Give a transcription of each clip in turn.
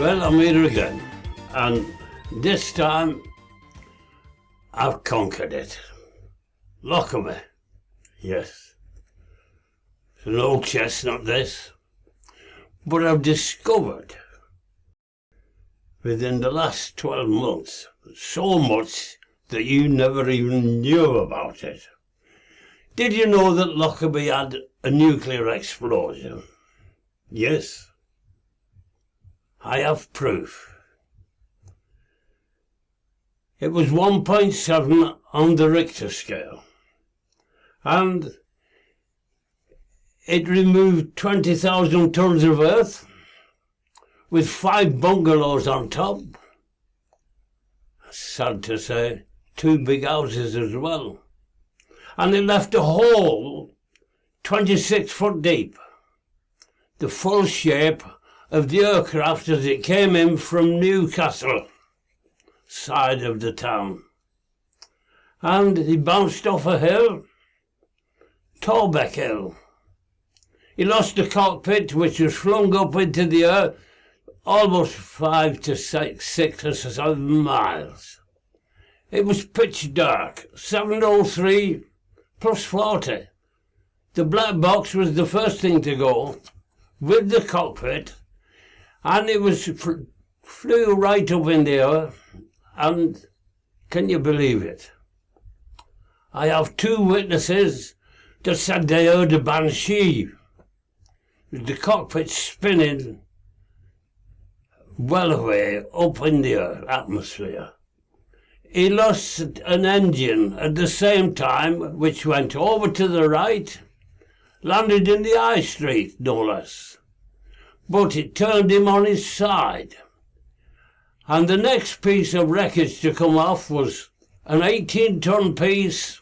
Well, I'm here again, and this time I've conquered it. Lockerby, yes. It's an old chestnut, this, but I've discovered within the last 12 months so much that you never even knew about it. Did you know that Lockerby had a nuclear explosion? Yes. I have proof. It was 1.7 on the Richter scale, and it removed 20,000 tons of earth with 5 bungalows on top. Sad to say, 2 big houses as well. And it left a hole 26 foot deep, the full shape of the aircraft as it came in from Newcastle side of the town. And he bounced off a hill, Torbeck Hill. He lost the cockpit, which was flung up into the air almost 5 to 6 or 7 miles. It was pitch dark, 7:03 plus 40. The black box was the first thing to go with the cockpit, and it was flew right up in the air. And can you believe it? I have 2 witnesses that said they heard a banshee, the cockpit spinning well away up in the atmosphere. He lost an engine at the same time, which went over to the right, landed in the high street, no less. But it turned him on his side. And the next piece of wreckage to come off was an 18-ton piece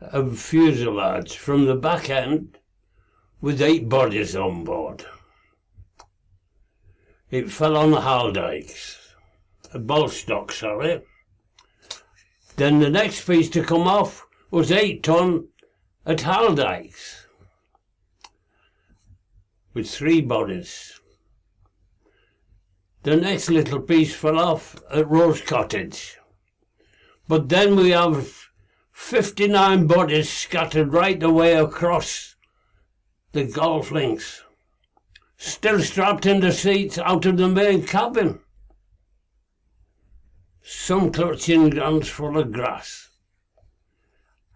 of fuselage from the back end with 8 bodies on board. It fell on the Haldykes, a Balstock, sorry. Then the next piece to come off was 8 ton at Haldykes with 3 bodies. The next little piece fell off at Rose Cottage. But then we have 59 bodies scattered right the way across the golf links, still strapped in the seats out of the main cabin. Some clutching hands full of grass.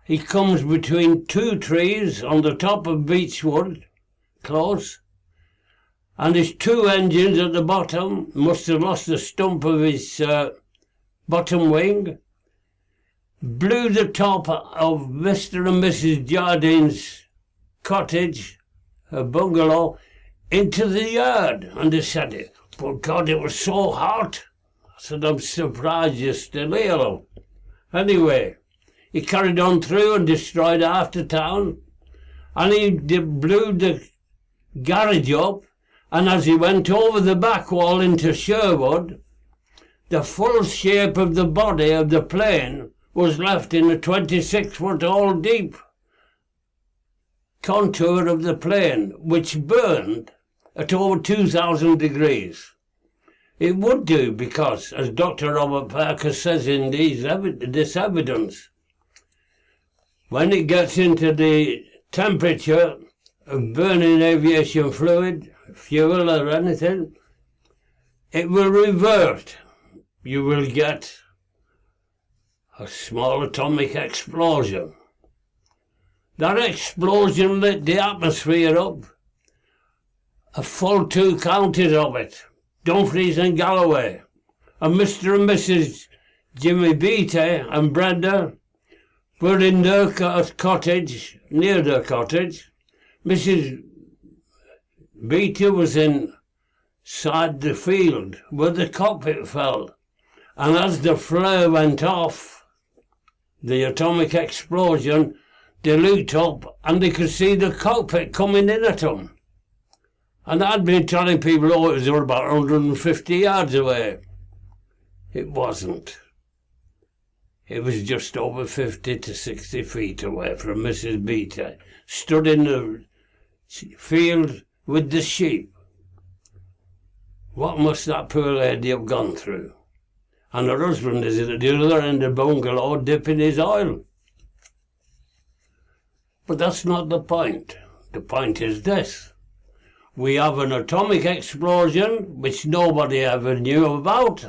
He comes between 2 trees on the top of Beechwood, close, and his 2 engines at the bottom must have lost the stump of his bottom wing, blew the top of Mr. and Mrs. Jardine's cottage, a bungalow, into the yard. And they said, but God, it was so hot. I said, I'm surprised you're still here. Anyway, he carried on through and destroyed half the town, and he blew the garage up. And as he went over the back wall into Sherwood, the full shape of the body of the plane was left in a 26-foot hole deep contour of the plane, which burned at over 2,000 degrees. It would do because, as Dr. Robert Parker says in this evidence, when it gets into the temperature of burning aviation fluid, fuel or anything, it will revert. You will get a small atomic explosion. That explosion lit the atmosphere up. A full 2 counties of it, Dumfries and Galloway, and Mr. and Mrs. Jimmy Beattie and Brenda were in their cottage, near their cottage. Mrs. Beattie was inside the field where the cockpit fell, and as the flare went off, the atomic explosion, they looked up and they could see the cockpit coming in at them. And I'd been telling people, oh, it was about 150 yards away. It wasn't. It was just over 50 to 60 feet away from Mrs. Beattie, stood in the field with the sheep. What must that poor lady have gone through? And her husband is at the other end of the bungalow dipping his oil. But that's not the point. The point is this. We have an atomic explosion which nobody ever knew about.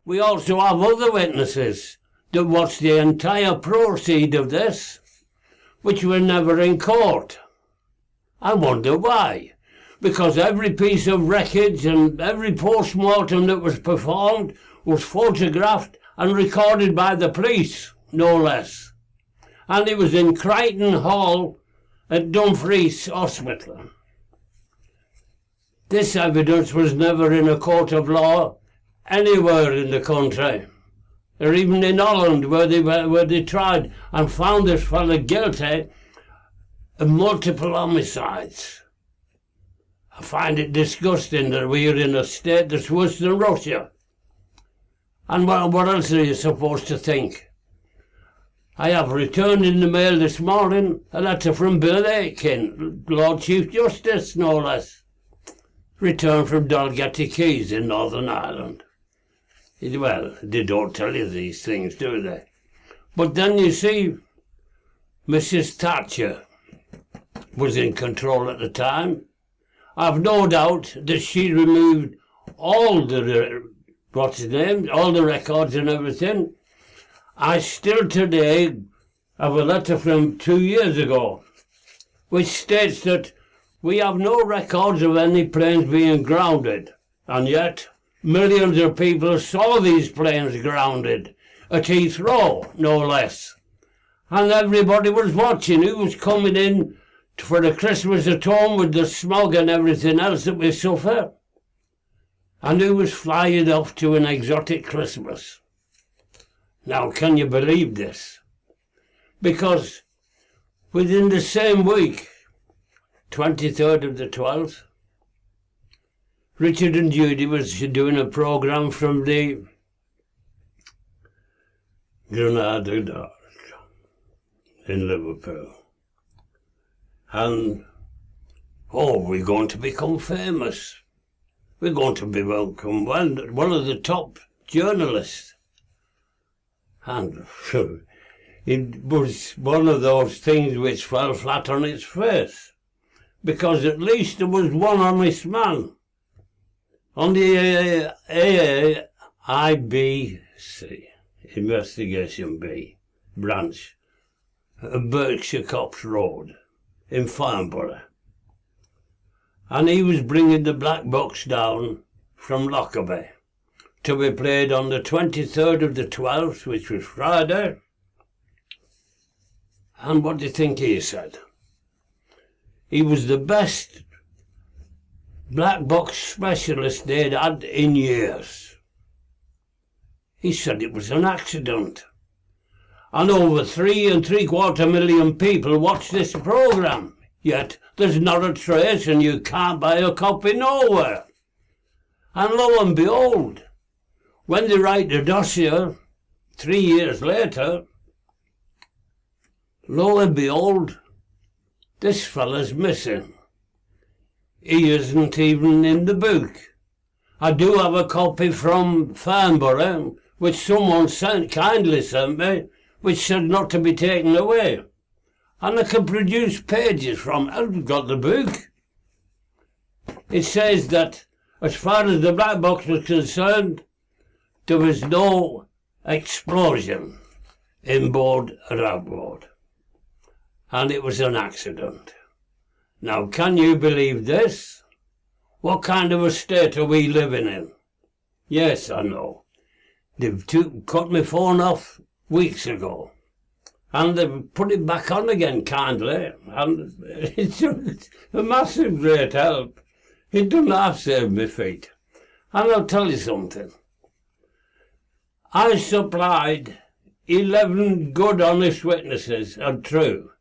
We also have other witnesses that watched the entire proceed of this, which were never in court. I wonder why. Because every piece of wreckage and every post-mortem that was performed was photographed and recorded by the police, no less. And it was in Crichton Hall at Dumfries Hospital. This evidence was never in a court of law anywhere in the country, or even in Holland, where they tried and found this fellow guilty of multiple homicides. I find it disgusting that we are in a state that's worse than Russia. And what else are you supposed to think? I have returned in the mail this morning a letter from Bill Aitken, Lord Chief Justice, no less. Returned from Dalgety Keys in Northern Ireland. Well, they don't tell you these things, do they? But then you see, Mrs. Thatcher was in control at the time. I've no doubt that she removed all the, all the records and everything. I still today have a letter from 2 years ago, which states that we have no records of any planes being grounded, and yet millions of people saw these planes grounded at Heathrow, no less. And everybody was watching who was coming in for the Christmas at home with the smog and everything else that we suffer, and who was flying off to an exotic Christmas. Now, can you believe this? Because within the same week, 23rd of the 12th, Richard and Judy was doing a programme from the Granada Dart in Liverpool. And, we're going to become famous. We're going to be welcome. One of the top journalists. And it was one of those things which fell flat on its face. Because at least there was one honest man on the IBC, Investigation B, branch of Berkshire Copse Road in Farnborough. And he was bringing the black box down from Lockerby to be played on the 23rd of the 12th, which was Friday. And what do you think he said? He was the best black box specialist they'd had in years. He said it was an accident. And over 3 3/4 million people watch this programme. Yet there's not a trace and you can't buy a copy nowhere. And lo and behold, when they write the dossier 3 years later, lo and behold, this fella's missing. He isn't even in the book. I do have a copy from Farnborough, which someone kindly sent me, which said not to be taken away. And I can produce pages from it. I've got the book. It says that, as far as the black box was concerned, there was no explosion inboard or outboard. And it was an accident. Now, can you believe this? What kind of a state are we living in? Yes, I know. They've cut my phone off weeks ago. And they've put it back on again kindly. And it's a massive great help. It doesn't have saved my feet. And I'll tell you something. I supplied 11 good honest witnesses, and true,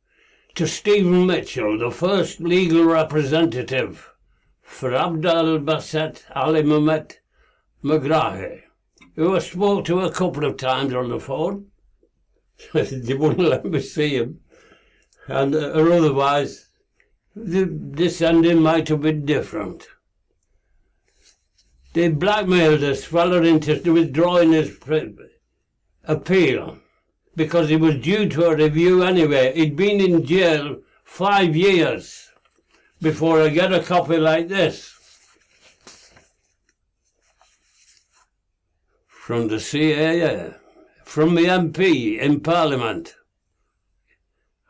to Stephen Mitchell, the first legal representative for Abdel Basset Ali Mehmet Megrahi, who I spoke to a couple of times on the phone. They wouldn't let me see him. And or otherwise, this ending might have been different. They blackmailed this fella into withdrawing his appeal because he was due to a review anyway. He'd been in jail 5 years before I get a copy like this. From the CAA, from the MP in Parliament.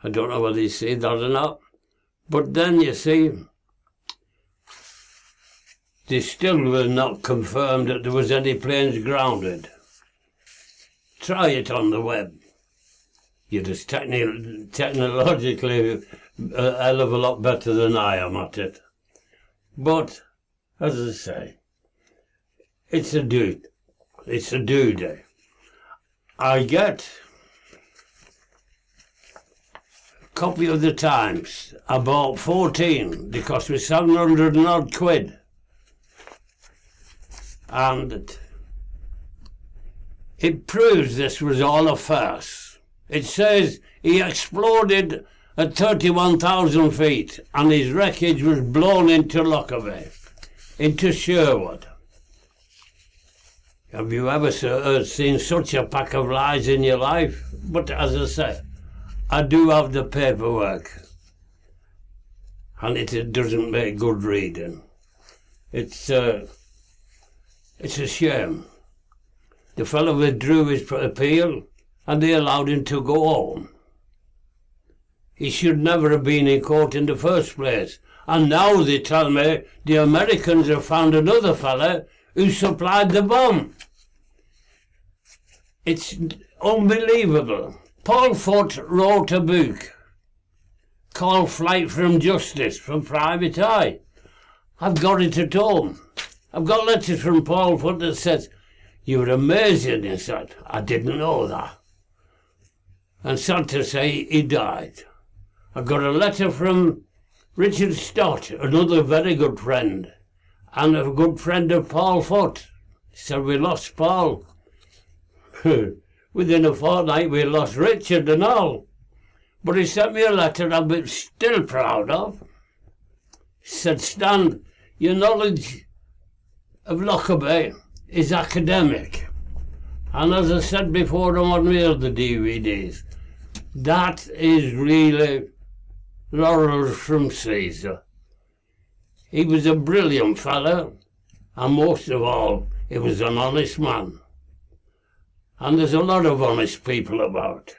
I don't know whether you see that or not. But then, you see, they still will not confirm that there was any planes grounded. Try it on the web. You're just technologically a hell of a lot better than I am at it. But, as I say, it's a dude. It's a duty. I get a copy of the Times. I bought 14. They cost me 700 and odd quid. And it proves this was all a farce. It says he exploded at 31,000 feet and his wreckage was blown into Lockerby, into Sherwood. Have you ever seen such a pack of lies in your life? But as I say, I do have the paperwork, and it doesn't make good reading. It's a shame. The fellow withdrew his appeal, and they allowed him to go home. He should never have been in court in the first place. And now they tell me the Americans have found another fella who supplied the bomb. It's unbelievable. Paul Foote wrote a book called Flight from Justice from Private Eye. I've got it at home. I've got letters from Paul Foote that says, "You're amazing," he said. I didn't know that. And sad to say, he died. I've got a letter from Richard Stott, another very good friend, and a good friend of Paul Foote. He said, "We lost Paul." Within a fortnight we lost Richard and all. But he sent me a letter I'm still proud of. He said, "Stan, your knowledge of Lockerby is academic." And as I said before on one of the other DVDs, that is really laurels from Caesar. He was a brilliant fellow, and most of all, he was an honest man. And there's a lot of honest people about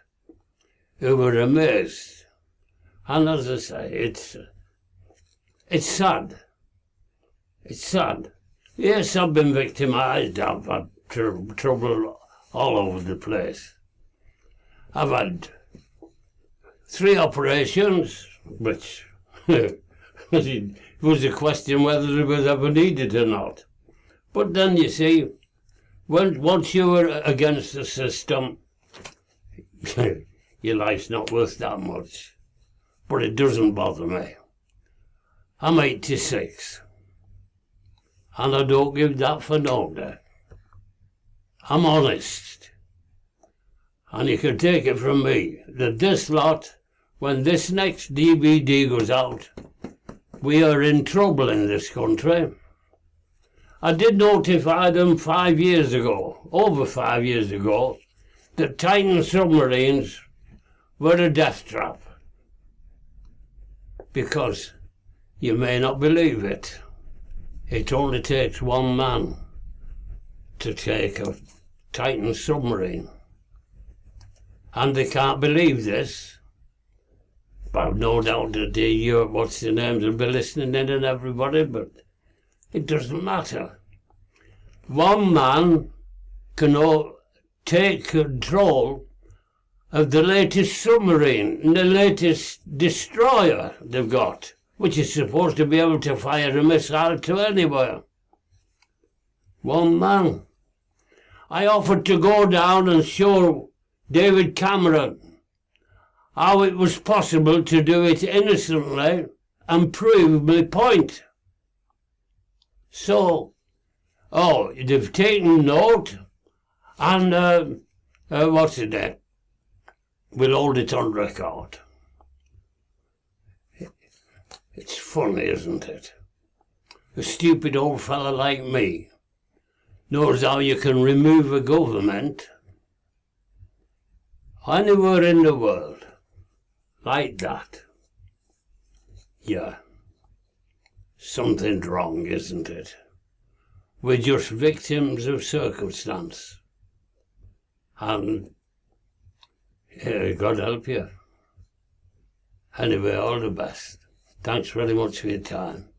who were amazed. And as I say, it's sad. It's sad. Yes, I've been victimised. I've had trouble all over the place. I've had 3 operations, which it was a question whether it was ever needed or not. But then you see, once you were against the system, your life's not worth that much. But it doesn't bother me. I'm 86. And I don't give that for no day. I'm honest. And you can take it from me that this lot, when this next DVD goes out, we are in trouble in this country. I did notify them 5 years ago, over 5 years ago, that Titan submarines were a death trap. Because, you may not believe it, it only takes one man to take a Titan submarine. And they can't believe this. But I've no doubt that what's the names will be listening in and everybody, but it doesn't matter. One man can take control of the latest submarine, the latest destroyer they've got, which is supposed to be able to fire a missile to anywhere. One man. I offered to go down and show David Cameron how it was possible to do it innocently and prove my point. So, they've taken note, and what's it there? We'll hold it on record. It's funny, isn't it? A stupid old fella like me knows how you can remove a government anywhere in the world like that. Yeah, something's wrong, isn't it? We're just victims of circumstance. And God help you. Anyway, all the best. Thanks very much for your time.